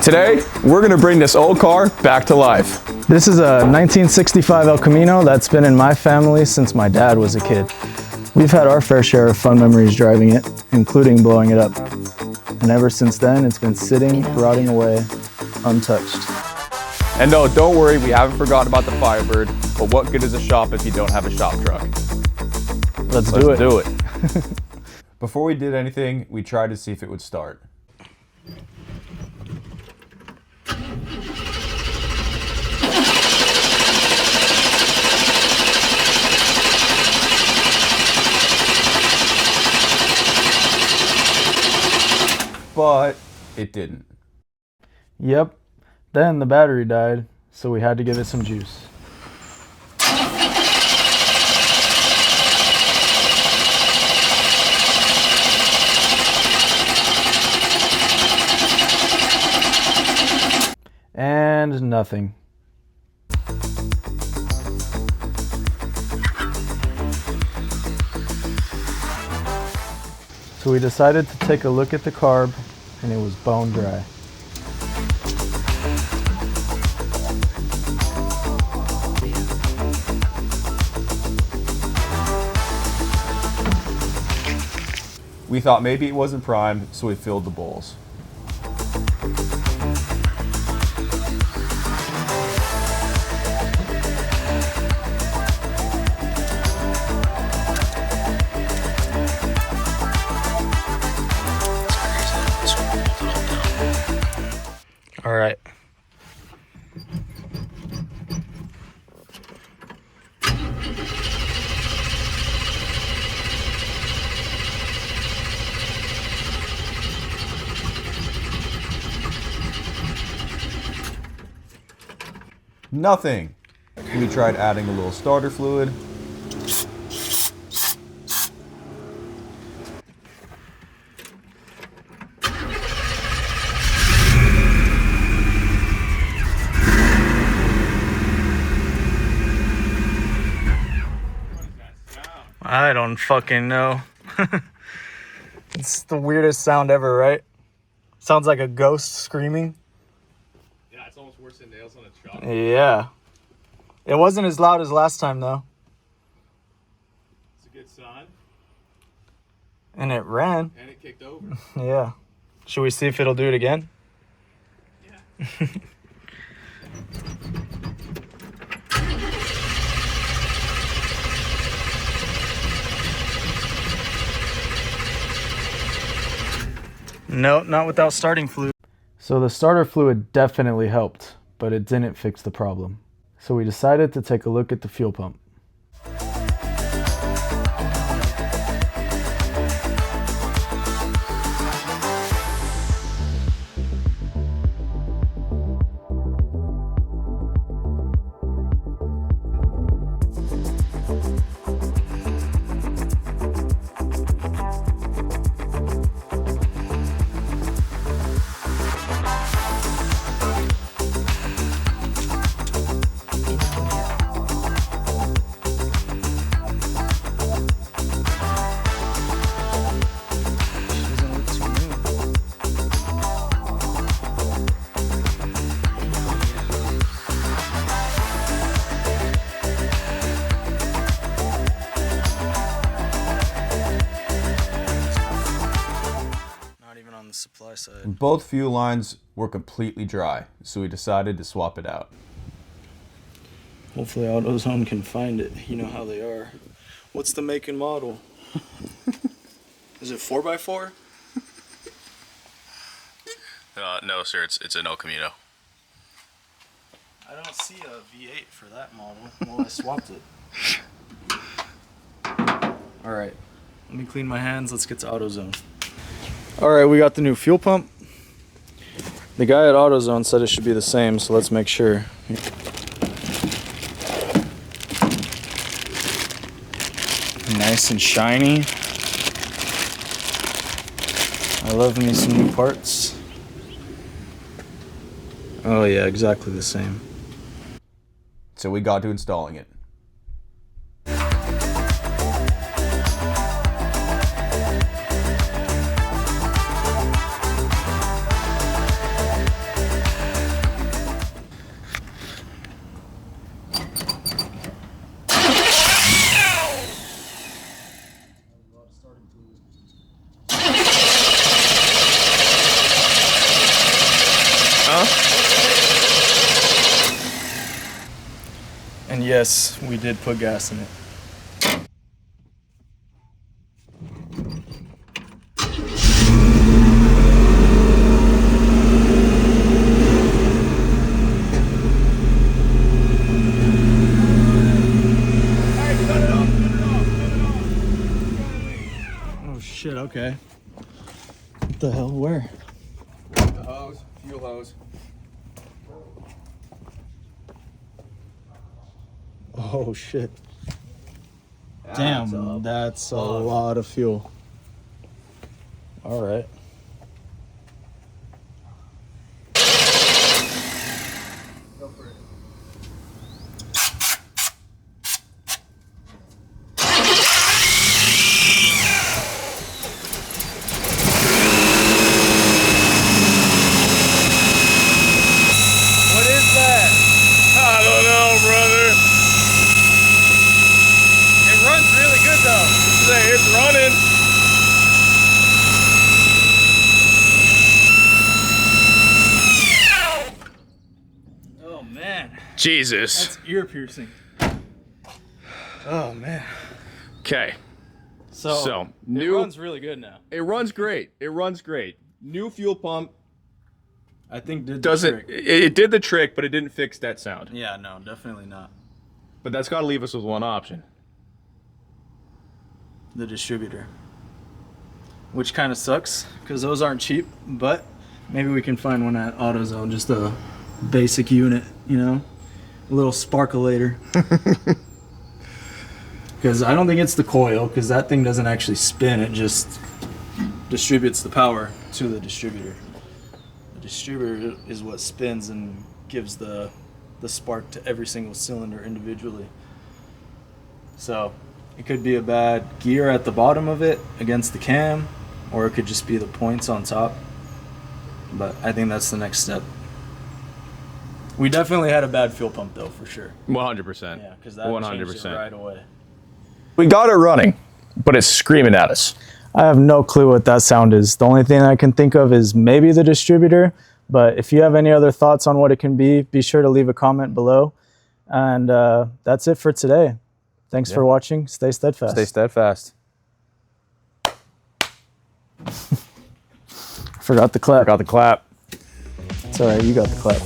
Today, we're gonna bring this old car back to life. This is a 1965 El Camino that's been in my family since my dad was a kid. We've had our fair share of fun memories driving it, including blowing it up. And ever since then, it's been sitting, rotting away, untouched. And no, don't worry, we haven't forgotten about the Firebird, but what good is a shop if you don't have a shop truck? Let's do it. Before we did anything, we tried to see if it would start. But it didn't. Yep. Then the battery died, so we had to give it some juice. And nothing. So we decided to take a look at the carb, and it was bone dry. We thought maybe it wasn't primed, so we filled the bowls. All right. Nothing. We tried adding a little starter fluid. I don't fucking know. It's the weirdest sound ever, right? Sounds like a ghost screaming. Yeah, it's almost worse than nails on a chalk. Yeah. It wasn't as loud as last time, though. It's a good sign. And it ran. And it kicked over. Yeah. Should we see if it'll do it again? Yeah. No, not without starting fluid. So the starter fluid definitely helped, but it didn't fix the problem. So we decided to take a look at the fuel pump. Supply side. Both fuel lines were completely dry, so we decided to swap it out. Hopefully AutoZone can find it. You know how they are. What's the make and model? Is it 4x4? No, sir. It's an El Camino. I don't see a V8 for that model. Well, I swapped it. All right, let me clean my hands. Let's get to AutoZone. All right, we got the new fuel pump. The guy at AutoZone said it should be the same, so let's make sure. Nice and shiny. I love me some new parts. Oh yeah, exactly the same. So we got to installing it. yes, we did put gas in it. Oh shit, okay. What the hell, where? The hose, fuel hose. Oh shit. Damn, that's a lot of fuel. All right. Go for it. What is that? I don't know, brother. It runs really good though. Say it's running. Oh man. Jesus. That's ear piercing. Oh man. Okay. So it new. runs really good now. It runs great. It runs great. New fuel pump I think did the doesn't. trick. It did the trick, but it didn't fix that sound. Yeah, no, definitely not. But that's got to leave us with one option. The distributor. Which kind of sucks because those aren't cheap, but maybe we can find one at AutoZone, just a basic unit, you know, a little sparkulator. Because I don't think it's the coil, because that thing doesn't actually spin, it just distributes the power to the distributor. The distributor is what spins and gives the spark to every single cylinder individually. So it could be a bad gear at the bottom of it against the cam, or it could just be the points on top. But I think that's the next step. We definitely had a bad fuel pump though, for sure. 100%. Yeah, because that changed it 100%. right away. We got it running, but it's screaming at us. I have no clue what that sound is. The only thing I can think of is maybe the distributor, but if you have any other thoughts on what it can be sure to leave a comment below. And that's it for today. Thanks for watching. Stay steadfast. Stay steadfast. Forgot the clap. Forgot the clap. It's all right. You got the clap.